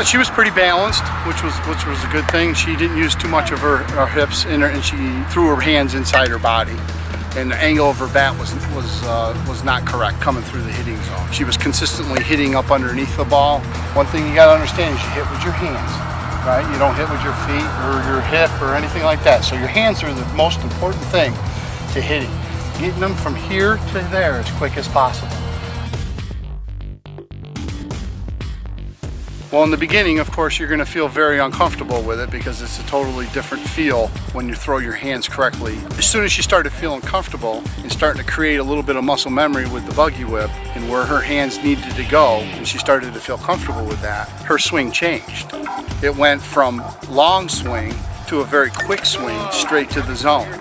She was pretty balanced, which was a good thing. She didn't use too much of her hips in her, and she threw her hands inside her body. And the angle of her bat was not correct coming through the hitting zone. She was consistently hitting up underneath the ball. One thing you got to understand is you hit with your hands, right? You don't hit with your feet or your hip or anything like that. So your hands are the most important thing to hitting. Getting them from here to there as quick as possible. Well, in the beginning, of course, you're going to feel very uncomfortable with it because it's a totally different feel when you throw your hands correctly. As soon as she started feeling comfortable and starting to create a little bit of muscle memory with the buggy whip and where her hands needed to go, and she started to feel comfortable with that, her swing changed. It went from long swing to a very quick swing straight to the zone.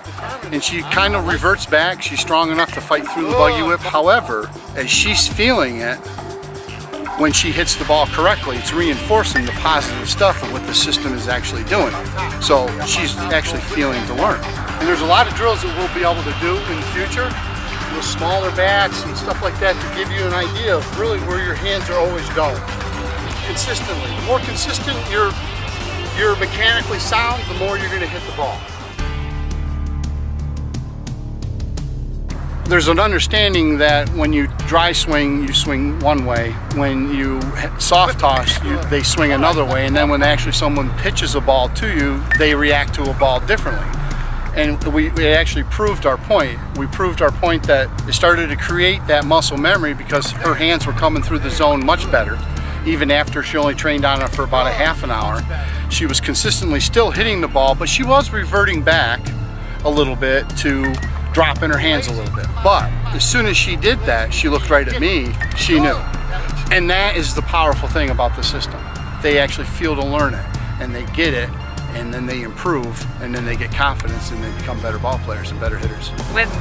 And she kind of reverts back. She's strong enough to fight through the buggy whip. However, as she's feeling it, when she hits the ball correctly, it's reinforcing the positive stuff of what the system is actually doing. So she's actually feeling to learn. And there's a lot of drills that we'll be able to do in the future with smaller bats and stuff like that to give you an idea of really where your hands are always going. Consistently. The more consistent you're mechanically sound, the more you're going to hit the ball. There's an understanding that when you dry swing, you swing one way. When you soft toss, they swing another way. And then when actually someone pitches a ball to you, they react to a ball differently. And we actually proved our point. We proved our point that it started to create that muscle memory because her hands were coming through the zone much better. Even after she only trained on it for about a half an hour, she was consistently still hitting the ball, but she was reverting back a little bit to dropping her hands a little bit. But as soon as she did that, she looked right at me, she knew. And that is the powerful thing about the system. They actually feel to learn it, and they get it, and then they improve, and then they get confidence, and they become better ball players and better hitters. With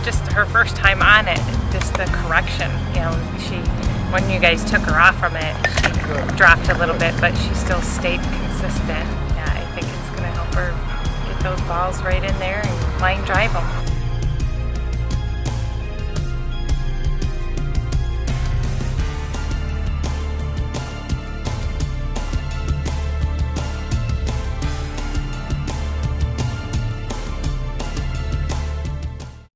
just her first time on it, just the correction, when you guys took her off from it, she dropped a little bit, but she still stayed consistent. Yeah, I think it's gonna help her get those balls right in there and line drive them.